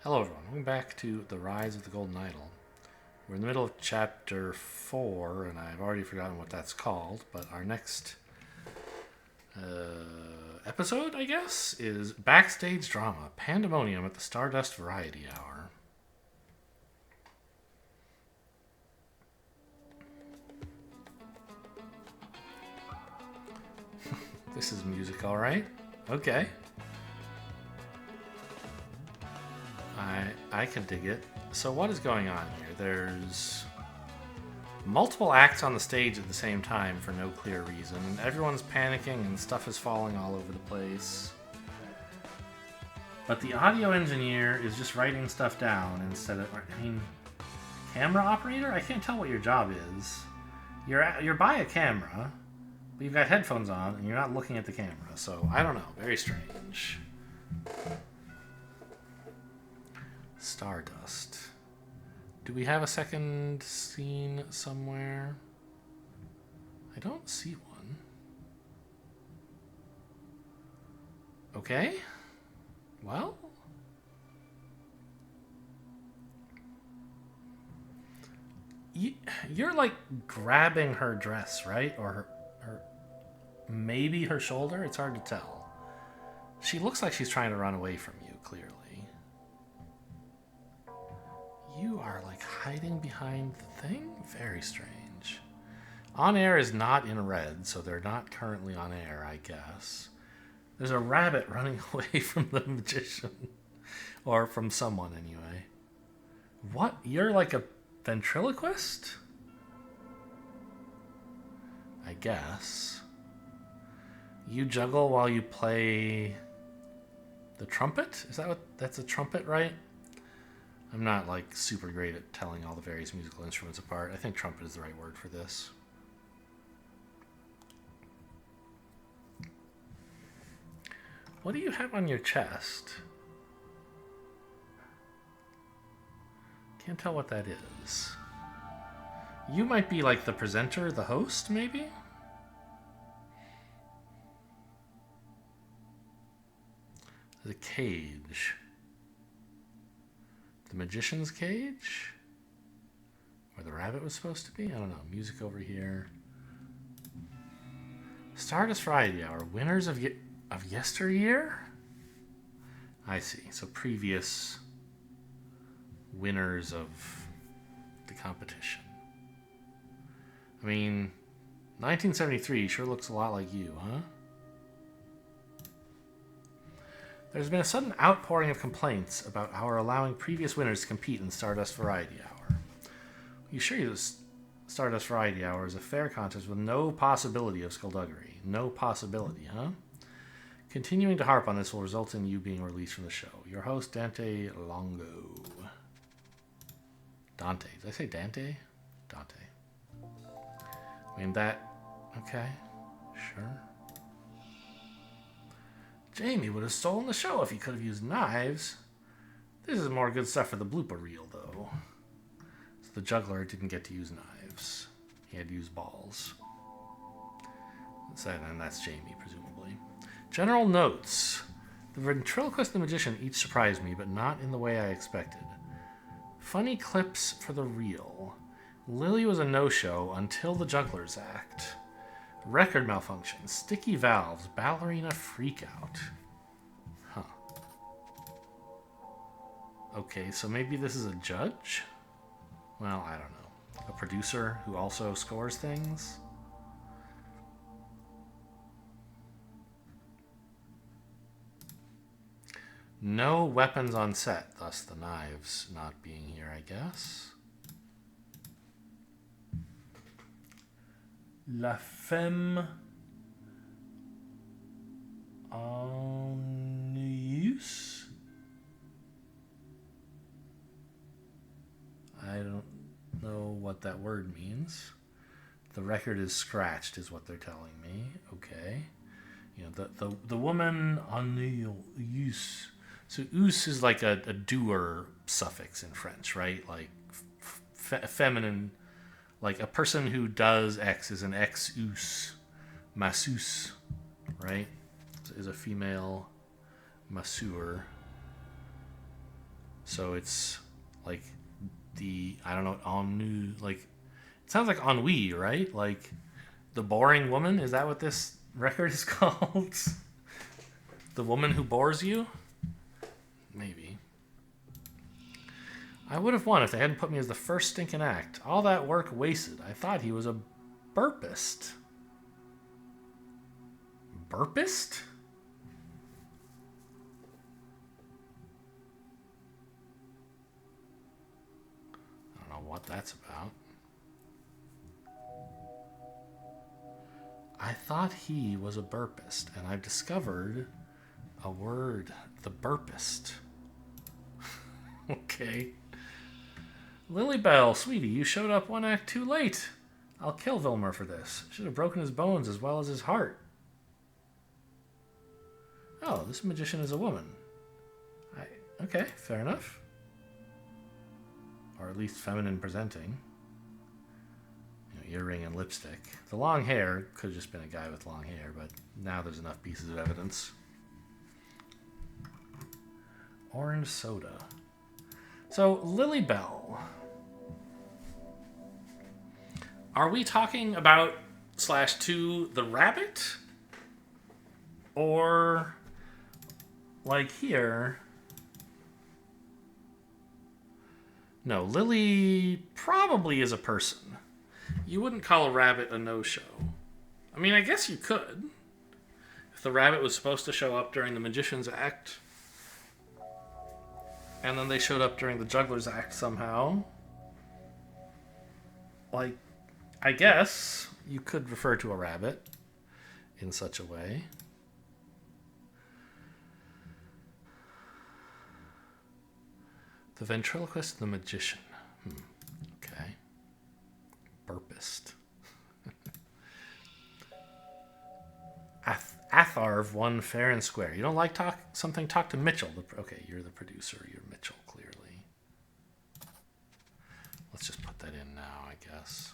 Hello everyone, welcome back to The Rise of the Golden Idol. We're in the middle of chapter 4, and I've already forgotten what that's called, but our next episode, I guess, is Backstage Drama, Pandemonium at the Stardust Variety Hour. This is music, alright. Okay. I can dig it. So what is going on here? There's multiple acts on the stage at the same time for no clear reason, and everyone's panicking and stuff is falling all over the place. But the audio engineer is just writing stuff down instead of, camera operator? I can't tell what your job is. You're by a camera, but you've got headphones on and you're not looking at the camera, so I don't know. Very strange. Stardust. Do we have a second scene somewhere? I don't see one. Okay. Well. You're like grabbing her dress, right? Or her maybe her shoulder? It's hard to tell. She looks like she's trying to run away from you, clearly. You are like hiding behind the thing? Very strange. On air is not in red, so they're not currently on air, I guess. There's a rabbit running away from the magician. Or from someone, anyway. What? You're like a ventriloquist? I guess. You juggle while you play the trumpet? Is that what? That's a trumpet, right? I'm not like super great at telling all the various musical instruments apart. I think trumpet is the right word for this. What do you have on your chest? Can't tell what that is. You might be like the presenter, the host, maybe? The cage. The magician's cage? Where the rabbit was supposed to be? I don't know. Music over here. Stardust Variety Hour. Winners of yesteryear? I see. So previous winners of the competition. I mean, 1973 sure looks a lot like you, huh? There's been a sudden outpouring of complaints about our allowing previous winners to compete in Stardust Variety Hour. We assure you that Stardust Variety Hour is a fair contest with no possibility of skullduggery. No possibility, huh? Continuing to harp on this will result in you being released from the show. Your host, Dante Longo. Dante. Did I say Dante? Dante. I mean, that... Okay. Sure. Jamie would have stolen the show if he could have used knives. This is more good stuff for the blooper reel, though. So the juggler didn't get to use knives. He had to use balls. And that's Jamie, presumably. General notes. The ventriloquist and the magician each surprised me, but not in the way I expected. Funny clips for the reel. Lily was a no-show until the juggler's act. Record malfunction, sticky valves, ballerina freakout. Huh. Okay, so maybe this is a judge? Well, I don't know. A producer who also scores things? No weapons on set, thus the knives not being here, I guess. La femme ennuyeuse? I don't know what that word means. The record is scratched, is what they're telling me. Okay. You know, the woman ennuyeuse. So us is like a doer suffix in French, right? Like feminine. Like a person who does X is an ex-us. Masseuse, right? Is a female masseur. So it's like I don't know, ennui, like, it sounds like ennui, right? Like the boring woman, is that what this record is called? The woman who bores you? Maybe. I would have won if they hadn't put me as the first stinking act. All that work wasted. I thought he was a burpist. Burpist? I don't know what that's about. I thought he was a burpist, and I've discovered a word, the burpist. Okay. Lily Bell, sweetie, you showed up one act too late. I'll kill Vilmer for this. Should have broken his bones as well as his heart. Oh, this magician is a woman. Okay, fair enough. Or at least feminine presenting. Earring and lipstick. The long hair could have just been a guy with long hair, but now there's enough pieces of evidence. Orange soda. So, Lily Bell. Are we talking about /2 the rabbit? Or, like here... No, Lily probably is a person. You wouldn't call a rabbit a no-show. I mean, I guess you could. If the rabbit was supposed to show up during the Magician's Act, and then they showed up during the Juggler's Act somehow, like, I guess you could refer to a rabbit in such a way. The ventriloquist and the magician. Okay. Burpist. Atharv won fair and square. You don't like talk to Mitchell. Okay, you're the producer. You're Mitchell, clearly. Let's just put that in now, I guess.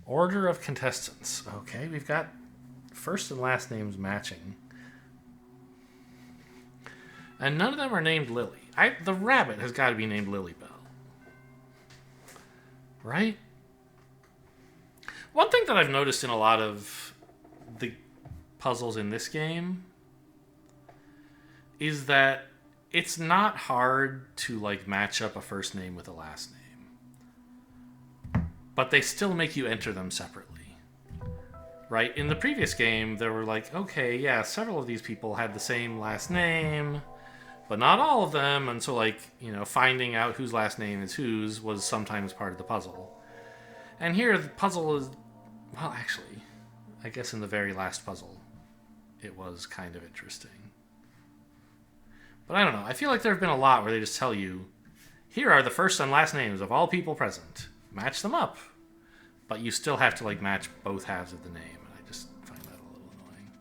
Order of contestants. Okay, we've got first and last names matching. And none of them are named Lily. The rabbit has got to be named Lily Bell. Right? One thing that I've noticed in a lot of the puzzles in this game is that it's not hard to like match up a first name with a last name. But they still make you enter them separately. Right? In the previous game, there were like, okay, yeah, several of these people had the same last name, but not all of them. And so, like, finding out whose last name is whose was sometimes part of the puzzle. And here, the puzzle is, well, actually, I guess in the very last puzzle, it was kind of interesting. But I don't know. I feel like there have been a lot where they just tell you, here are the first and last names of all people present. Match them up. But you still have to, like, match both halves of the name. And I just find that a little annoying.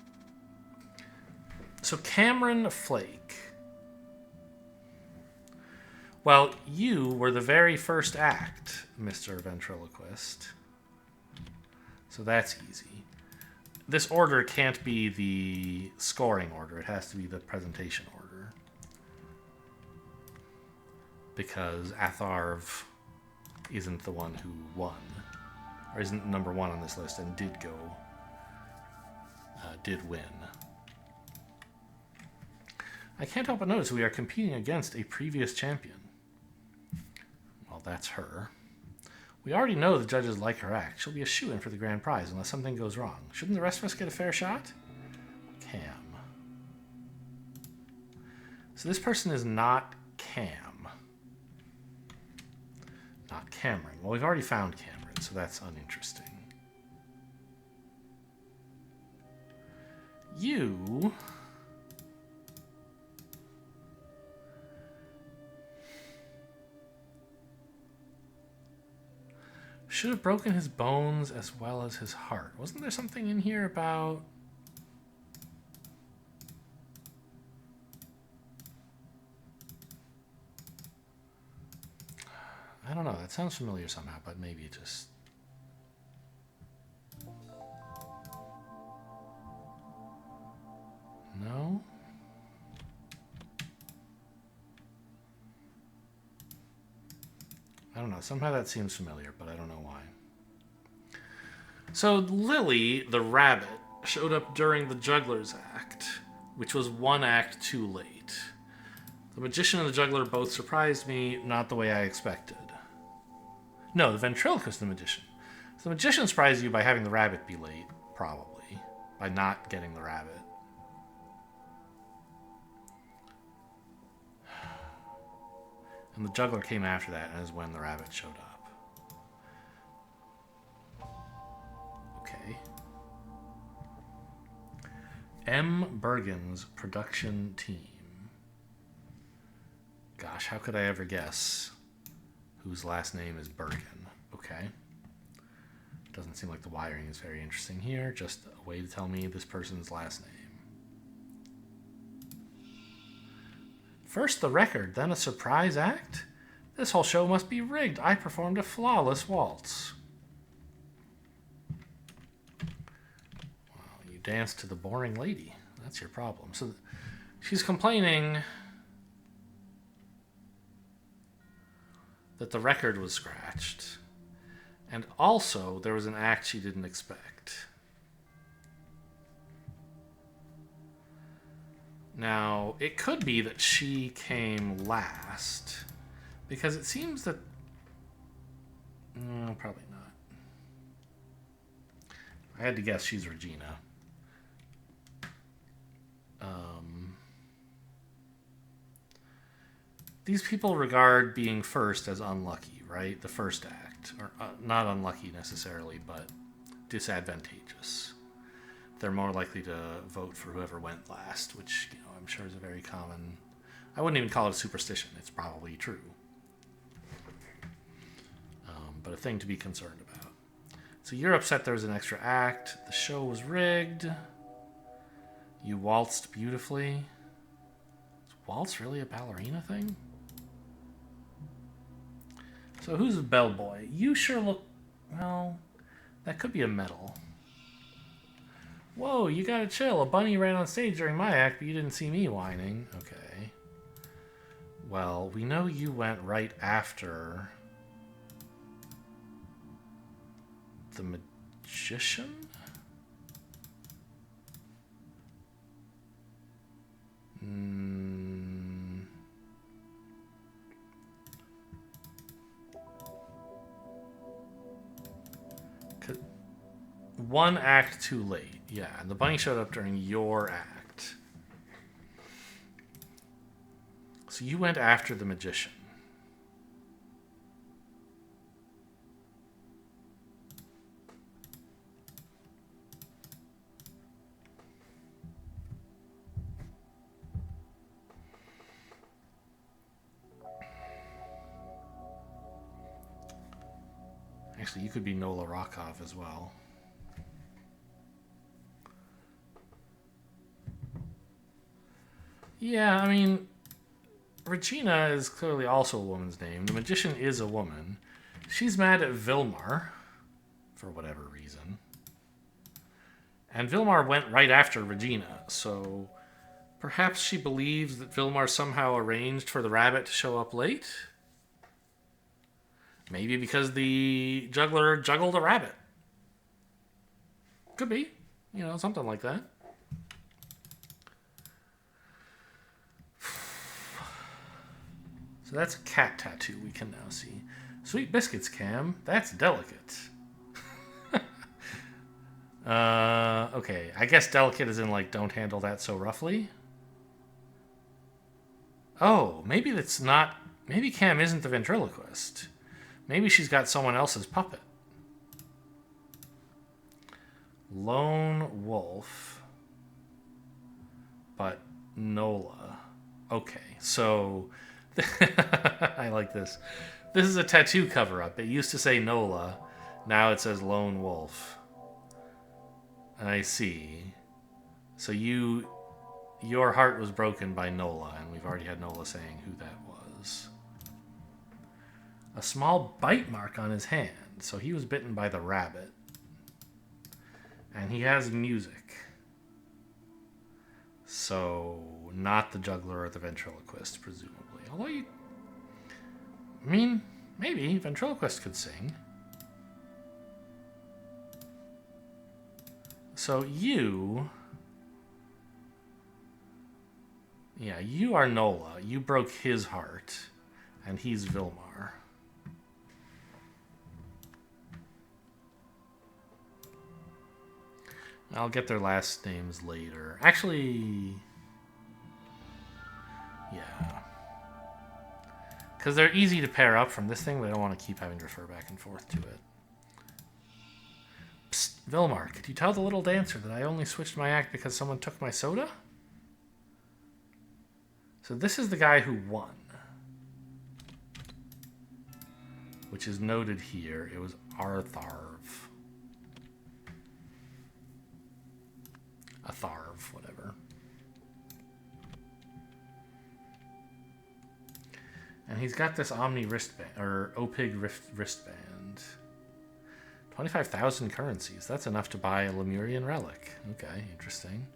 So, Cameron Flake. Well, you were the very first act, Mr. Ventriloquist. So that's easy. This order can't be the scoring order. It has to be the presentation order. Because Atharv isn't the one who won. Or isn't number one on this list and did win. I can't help but notice we are competing against a previous champion. Well, that's her. We already know the judges like her act. She'll be a shoo-in for the grand prize unless something goes wrong. Shouldn't the rest of us get a fair shot? Cam. So this person is not Cam. Not Cameron. Well, we've already found Cameron, so that's uninteresting. You... should have broken his bones as well as his heart. Wasn't there something in here about... I don't know. That sounds familiar somehow, but maybe it just... No. I don't know. Somehow that seems familiar, but I don't know why. So Lily, the rabbit, showed up during the Juggler's Act, which was one act too late. The Magician and the Juggler both surprised me, not the way I expected. No, the Ventriloquist and the Magician. So the Magician surprised you by having the rabbit be late, probably, by not getting the rabbit. And the Juggler came after that, and is when the rabbit showed up. Okay. M. Bergen's production team. Gosh, how could I ever guess whose last name is Bergen? Okay. Doesn't seem like the wiring is very interesting here. Just a way to tell me this person's last name. First the record, then a surprise act? This whole show must be rigged. I performed a flawless waltz. Well, you danced to the boring lady. That's your problem. So she's complaining that the record was scratched. And also, there was an act she didn't expect. Now, it could be that she came last, because it seems that... No, probably not. I had to guess she's Regina. These people regard being first as unlucky, right? The first act. Or not unlucky necessarily, but disadvantageous. They're more likely to vote for whoever went last, which, you know, I'm sure is a very common... I wouldn't even call it a superstition. It's probably true. But a thing to be concerned about. So you're upset there was an extra act. The show was rigged. You waltzed beautifully. Is waltz really a ballerina thing? So who's a bellboy? You sure look... Well, that could be a medal. Whoa, you gotta chill. A bunny ran on stage during my act, but you didn't see me whining. Okay. Well, we know you went right after... the Magician? One act too late. Yeah, and the bunny showed up during your act. So you went after the Magician. Actually, you could be Nola Rokov as well. Yeah, I mean, Regina is clearly also a woman's name. The Magician is a woman. She's mad at Vilmar, for whatever reason. And Vilmar went right after Regina, so perhaps she believes that Vilmar somehow arranged for the rabbit to show up late? Maybe because the juggler juggled a rabbit. Could be. You know, something like that. So that's a cat tattoo we can now see. Sweet biscuits, Cam. That's delicate. Okay. I guess delicate is in, like, don't handle that so roughly. Oh, maybe that's not... Maybe Cam isn't the ventriloquist. Maybe she's got someone else's puppet. Lone wolf. But Nola. Okay, so... I like this. This is a tattoo cover-up. It used to say Nola. Now it says Lone Wolf. I see. So your heart was broken by Nola, and we've already had Nola saying who that was. A small bite mark on his hand. So he was bitten by the rabbit. And he has music. So, not the juggler or the ventriloquist, presumably. Although you... I mean, maybe. Ventriloquist could sing. So you... Yeah, you are Nola. You broke his heart. And he's Vilmar. I'll get their last names later. Actually... Yeah. Because they're easy to pair up from this thing, but I don't want to keep having to refer back and forth to it. Psst, Vilmar, could you tell the little dancer that I only switched my act because someone took my soda? So this is the guy who won. Which is noted here. It was Artharv. Atharv, whatever. And he's got this Omni wristband, or OPIG wristband. 25,000 currencies. That's enough to buy a Lemurian relic. Okay, interesting.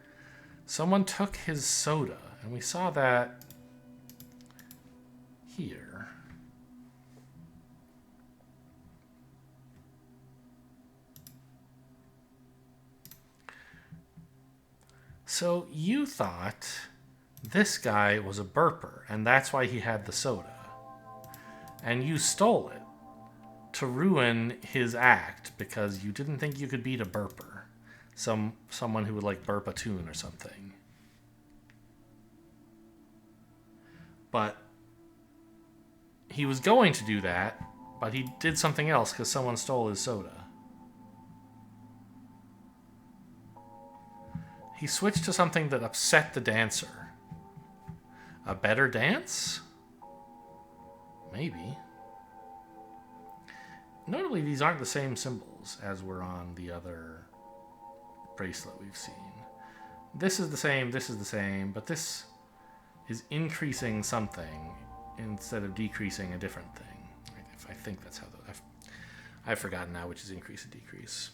Someone took his soda, and we saw that here. So you thought this guy was a burper, and that's why he had the soda. And you stole it to ruin his act because you didn't think you could beat a burper. Someone who would like burp a tune or something. But he was going to do that, but he did something else because someone stole his soda. He switched to something that upset the dancer. A better dance? Maybe. Notably, these aren't the same symbols as were on the other bracelet we've seen. This is the same, but this is increasing something instead of decreasing a different thing. I think that's how I've forgotten now which is increase and decrease.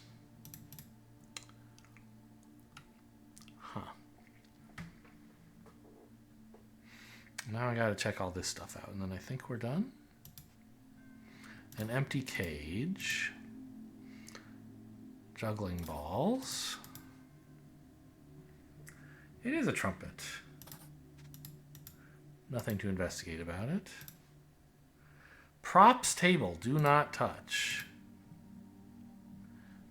Huh. Now I gotta check all this stuff out, and then I think we're done. An empty cage. Juggling balls. It is a trumpet. Nothing to investigate about it. Props table, do not touch.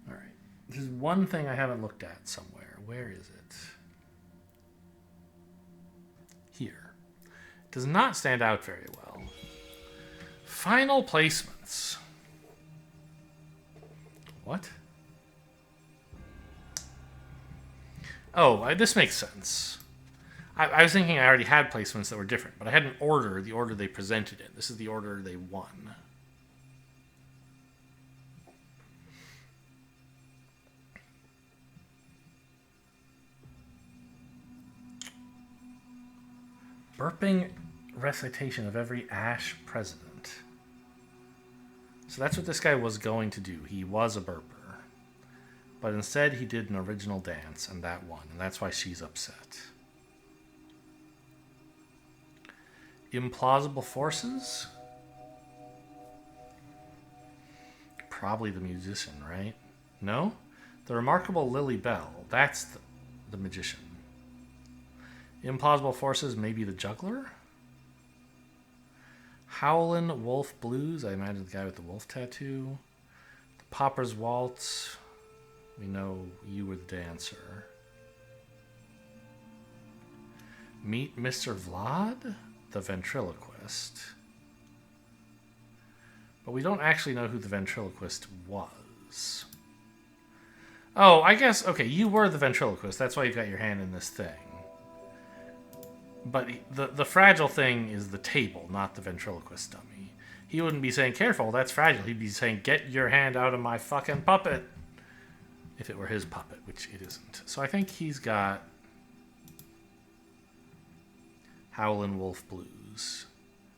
Alright. This is one thing I haven't looked at somewhere. Where is it? Here. It does not stand out very well. Final placements. What? Oh, this makes sense. I was thinking I already had placements that were different, but I had an order, the order they presented in. This is the order they won. Burping recitation of every Ash president. So that's what this guy was going to do. He was a burper. But instead he did an original dance, and that won. And that's why she's upset. Implausible forces? Probably the musician, right? No? The remarkable Lily Bell. That's the magician. Implausible forces, maybe the juggler? Howlin' Wolf Blues. I imagine the guy with the wolf tattoo. The Popper's Waltz. We know you were the dancer. Meet Mr. Vlad, the ventriloquist. But we don't actually know who the ventriloquist was. Oh, I guess, okay, you were the ventriloquist. That's why you've got your hand in this thing. But the fragile thing is the table, not the ventriloquist dummy. He wouldn't be saying, careful, that's fragile. He'd be saying, get your hand out of my fucking puppet. If it were his puppet, which it isn't. So I think he's got Howlin' Wolf Blues.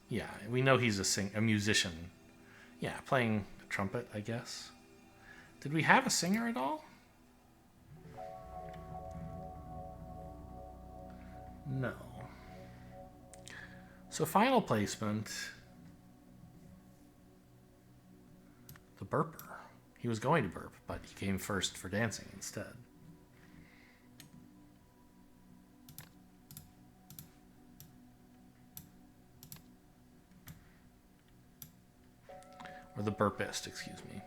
Yeah, we know he's a musician. Yeah, playing a trumpet, I guess. Did we have a singer at all? No. So final placement, the burper. He was going to burp, but he came first for dancing instead. Or the burpist, excuse me.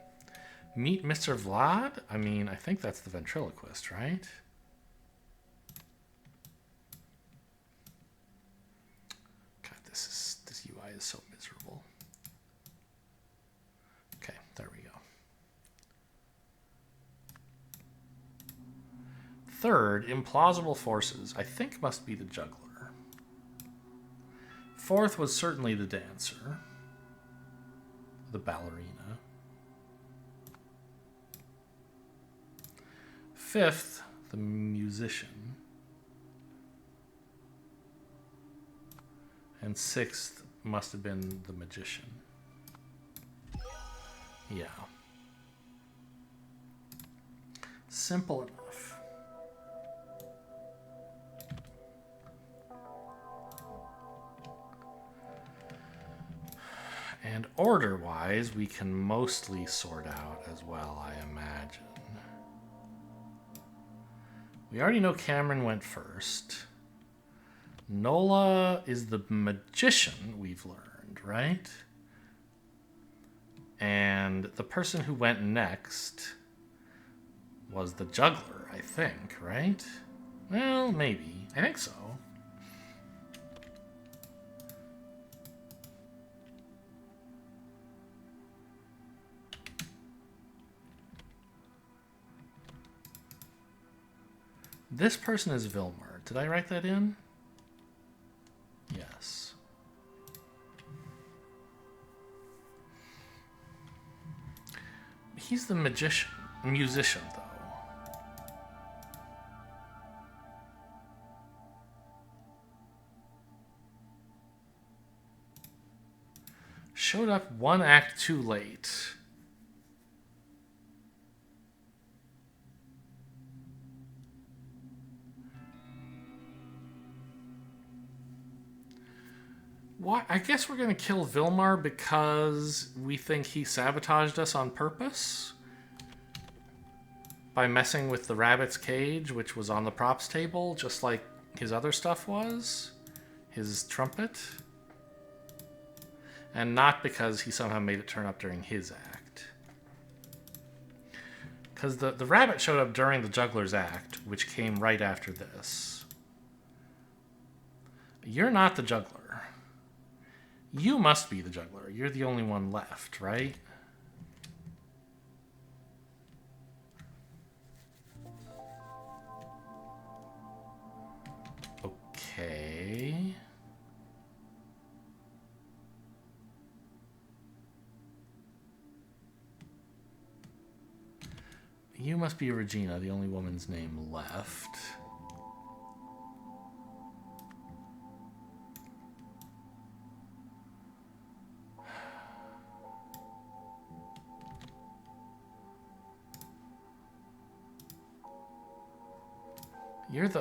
Meet Mr. Vlad? I mean, I think that's the ventriloquist, right? God, this UI is so miserable. Okay, there we go. Third, implausible forces, I think must be the juggler. Fourth was certainly the dancer. The ballerina. Fifth, the musician. And sixth must have been the magician. Yeah. Simple enough. And order-wise, we can mostly sort out as well, I imagine. We already know Cameron went first. Nola is the magician, we've learned, right? And the person who went next was the juggler, I think, right? Well, maybe. I think so. This person is Vilmar. Did I write that in? Yes. He's the musician, though. Showed up one act too late. Why? I guess we're going to kill Vilmar because we think he sabotaged us on purpose by messing with the rabbit's cage, which was on the props table, just like his other stuff was, his trumpet, and not because he somehow made it turn up during his act. Because the rabbit showed up during the juggler's act, which came right after this. You're not the juggler. You must be the juggler. You're the only one left, right? Okay. You must be Regina, the only woman's name left.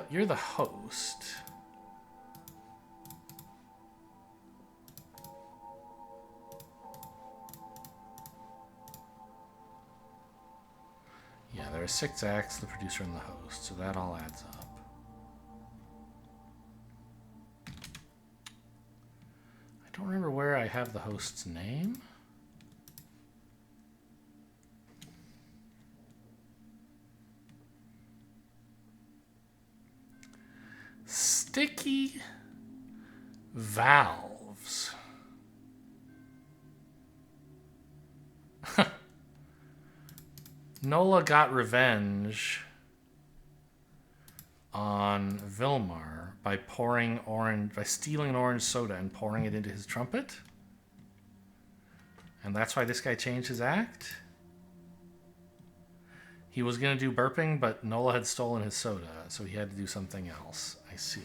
You're the host. Yeah, there are 6 acts, the producer and the host, so that all adds up. I don't remember where I have the host's name. Sticky valves. Nola got revenge on Vilmar by stealing an orange soda and pouring it into his trumpet. And that's why this guy changed his act. He was going to do burping, but Nola had stolen his soda, so he had to do something else. I see.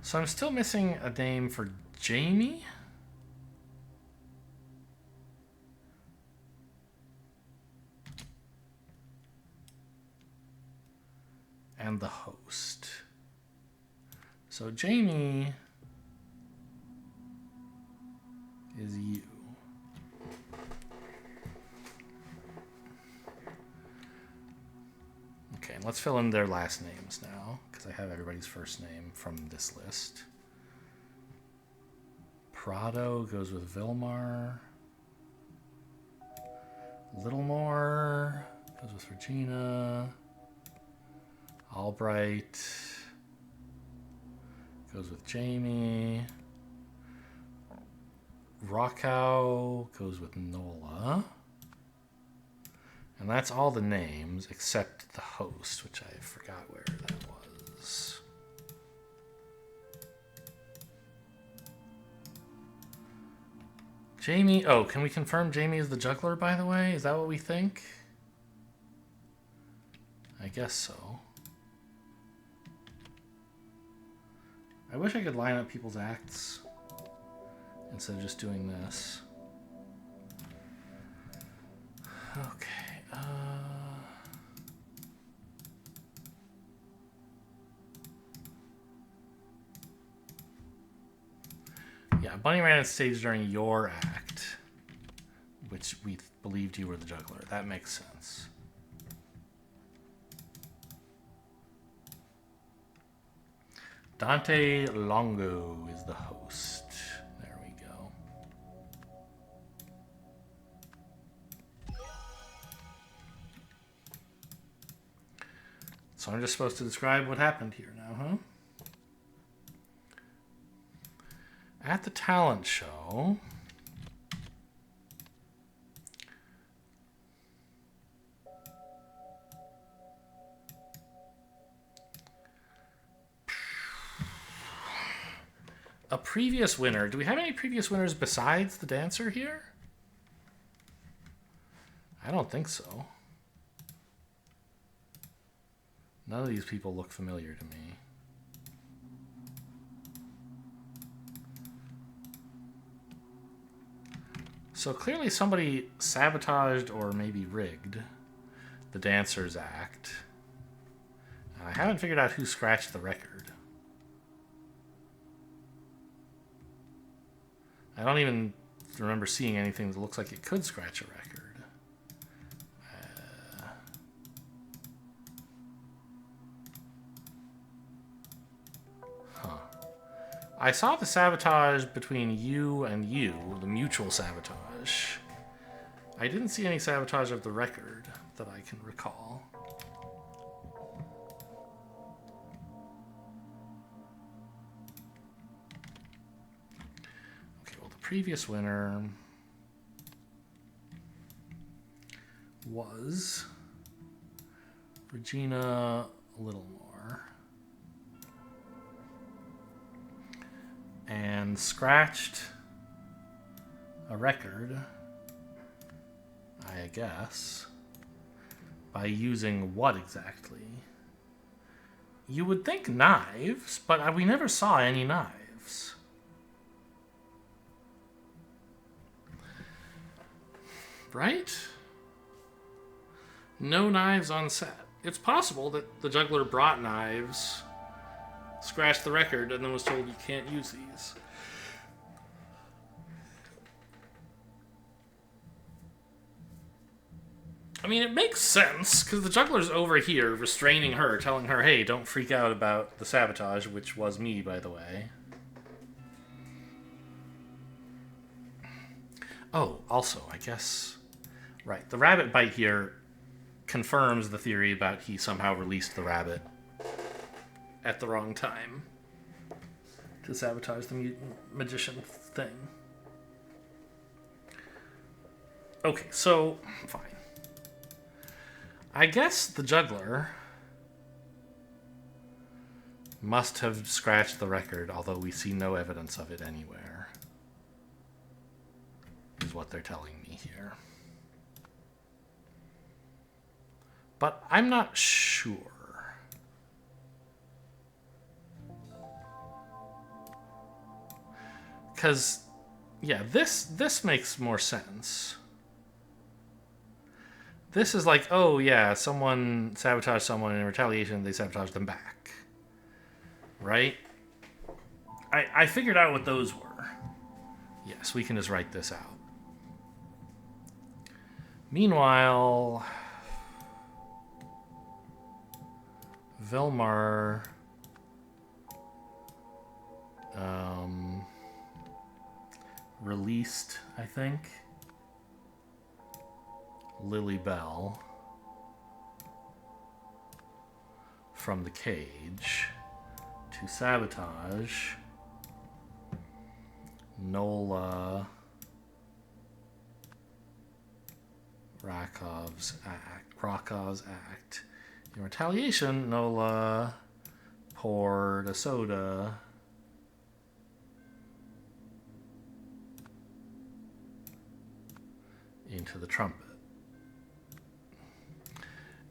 So I'm still missing a name for Jamie. and the host. So Jamie is you. Okay, let's fill in their last names now, because I have everybody's first name from this list. Prado goes with Vilmar. Littlemore goes with Regina. Albright goes with Jamie. Rockow goes with Nola. And that's all the names except the host, which I forgot where that was. Jamie, oh, can we confirm Jamie is the juggler, by the way? Is that what we think? I guess so. I wish I could line up people's acts instead of just doing this. Okay. Yeah, Bunny ran on stage during your act, which we believed you were the juggler. That makes sense. Dante Longo is the host. There we go. So I'm just supposed to describe what happened here now, huh? At the talent show, a previous winner. Do we have any previous winners besides the dancer here? I don't think so. None of these people look familiar to me. So clearly somebody sabotaged or maybe rigged the dancer's act. I haven't figured out who scratched the record. I don't even remember seeing anything that looks like it could scratch a record. I saw the sabotage between you and you, the mutual sabotage. I didn't see any sabotage of the record that I can recall. Okay, well, the previous winner was Regina Littlemore. And scratched a record, I guess, by using what exactly? You would think knives, but we never saw any knives. Right? No knives on set. It's possible that the juggler brought knives, scratched the record, and then was told you can't use these. I mean, it makes sense, because the juggler's over here restraining her, telling her, hey, don't freak out about the sabotage, which was me, by the way. Oh, also, I guess... Right, the rabbit bite here confirms the theory about he somehow released the rabbit at the wrong time to sabotage the magician thing. Okay, so, fine. I guess the juggler must have scratched the record, although we see no evidence of it anywhere, is what they're telling me here. But I'm not sure. Because, yeah, this makes more sense. This is like, oh yeah, someone sabotaged someone, and in retaliation they sabotaged them back. Right? I figured out what those were. Yes, we can just write this out. Meanwhile, Vilmar released, I think, Lily Bell from the cage to sabotage Nola Rakov's act. In retaliation, Nola poured a soda into the trumpet.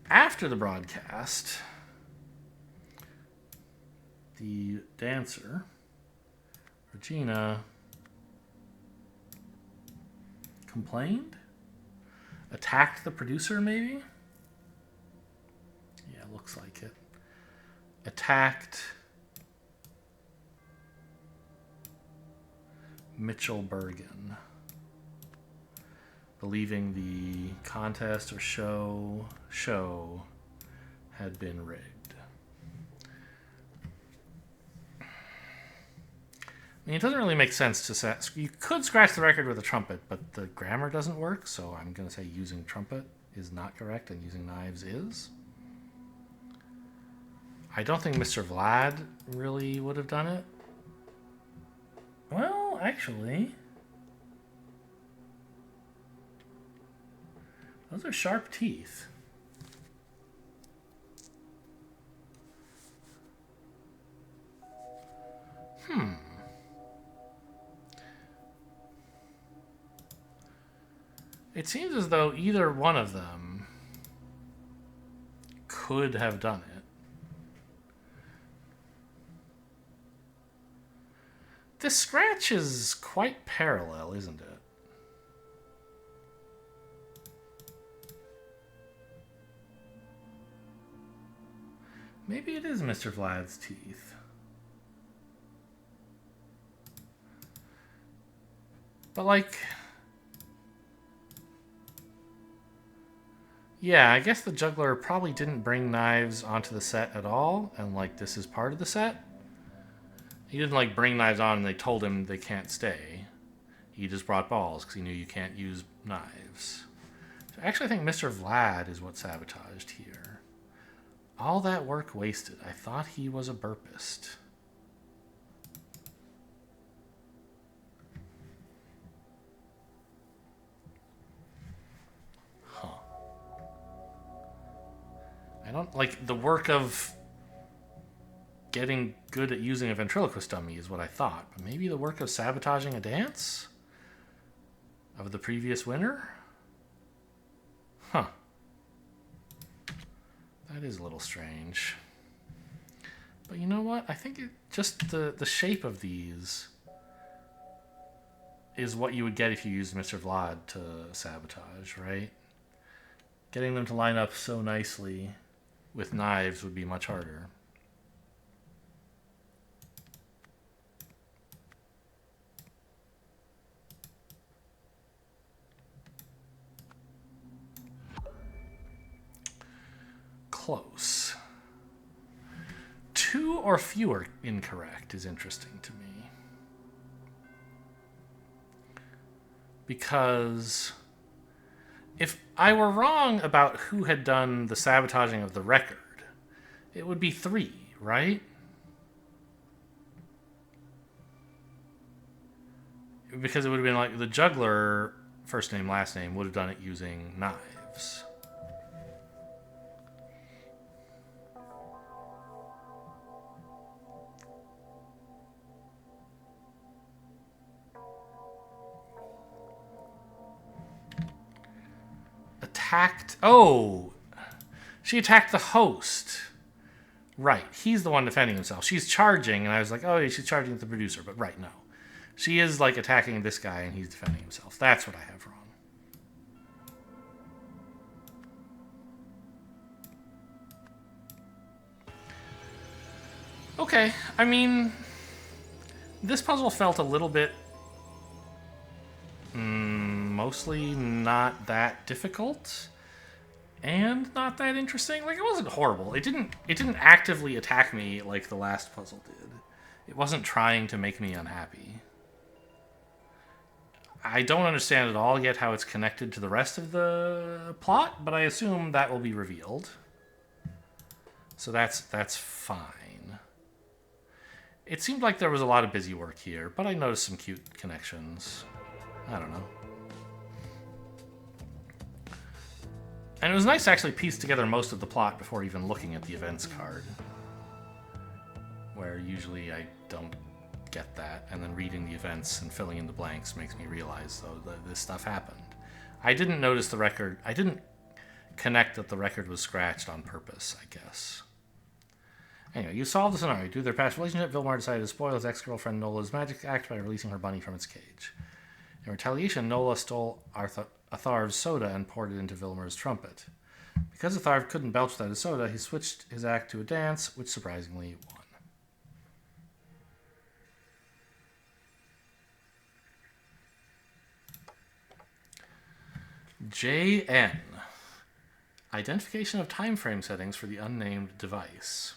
After the broadcast, the dancer, Regina, complained? Attacked the producer, maybe? Yeah, looks like it. Attacked Mitchell Bergen, believing the contest or show had been rigged. I mean, it doesn't really make sense to say. You could scratch the record with a trumpet, but the grammar doesn't work, so I'm going to say using trumpet is not correct and using knives is. I don't think Mr. Vlad really would have done it. Well, actually, those are sharp teeth. It seems as though either one of them could have done it. This scratch is quite parallel, isn't it? Maybe it is Mr. Vlad's teeth. But like... yeah, I guess the juggler probably didn't bring knives onto the set at all, and like this is part of the set. He didn't like bring knives on and they told him they can't stay. He just brought balls because he knew you can't use knives. So actually I think Mr. Vlad is what sabotaged here. All that work wasted. I thought he was a burpist. I don't like the work of getting good at using a ventriloquist dummy is what I thought, but maybe the work of sabotaging a dance of the previous winner? Huh. That is a little strange. But you know what? I think it just the shape of these is what you would get if you used Mr. Vlad to sabotage, right? Getting them to line up so nicely with knives would be much harder. Close. 2 or fewer incorrect is interesting to me. Because if I were wrong about who had done the sabotaging of the record, it would be 3, right? Because it would have been like the juggler, first name, last name, would have done it using knives. Attacked. Oh, she attacked the host. Right, he's the one defending himself. She's charging, and I was like, oh, yeah, she's charging at the producer. But right, no. She is like attacking this guy, and he's defending himself. That's what I have wrong. Okay, I mean, this puzzle felt a little bit mostly not that difficult and not that interesting. Like, it wasn't horrible. It didn't actively attack me like the last puzzle did. It wasn't trying to make me unhappy. I don't understand at all yet how it's connected to the rest of the plot, but I assume that will be revealed. So that's fine. It seemed like there was a lot of busy work here, but I noticed some cute connections. I don't know. And it was nice to actually piece together most of the plot before even looking at the events card. Where usually I don't get that, and then reading the events and filling in the blanks makes me realize, though, that this stuff happened. I didn't notice the record. I didn't connect that the record was scratched on purpose, I guess. Anyway, you solved the scenario. Due to their past relationship, Vilmar decided to spoil his ex-girlfriend Nola's magic act by releasing her bunny from its cage. In retaliation, Nola stole Atharv's soda and poured it into Vilmar's trumpet. Because Atharv couldn't belch without his soda, he switched his act to a dance, which surprisingly won. JN. Identification of time frame settings for the unnamed device.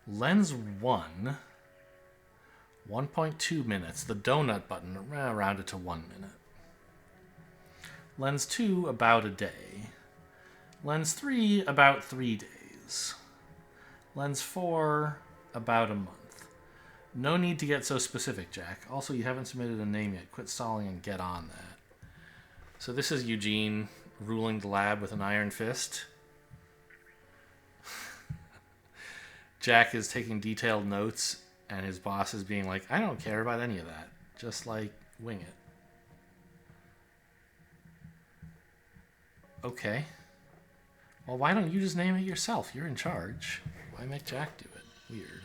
Lens 1, 1.2 minutes. The donut button, rounded to 1 minute. Lens 2, about a day. Lens 3, about 3 days. Lens 4, about a month. No need to get so specific, Jack. Also, you haven't submitted a name yet. Quit stalling and get on that. So this is Eugene ruling the lab with an iron fist. Jack is taking detailed notes, and his boss is being like, I don't care about any of that. Just, like, wing it. Okay. Well, why don't you just name it yourself? You're in charge. Why make Jack do it? Weird.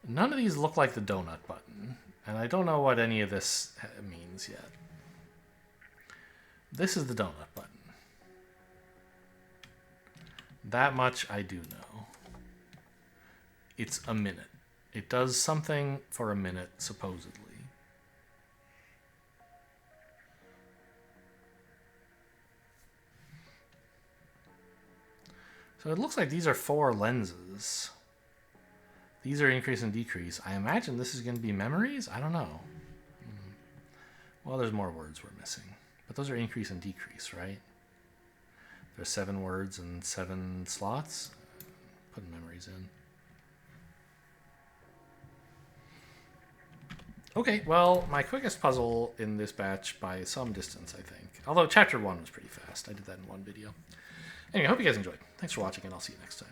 None of these look like the donut button, and I don't know what any of this means yet. This is the donut button. That much I do know. It's a minute. It does something for a minute, supposedly. So it looks like these are 4 lenses. These are increase and decrease. I imagine this is going to be memories? I don't know. Well, there's more words we're missing. But those are increase and decrease, right? There's 7 words and 7 slots. Putting memories in. Okay, well, my quickest puzzle in this batch by some distance, I think. Although Chapter 1 was pretty fast. I did that in one video. Anyway, I hope you guys enjoyed. Thanks for watching, and I'll see you next time.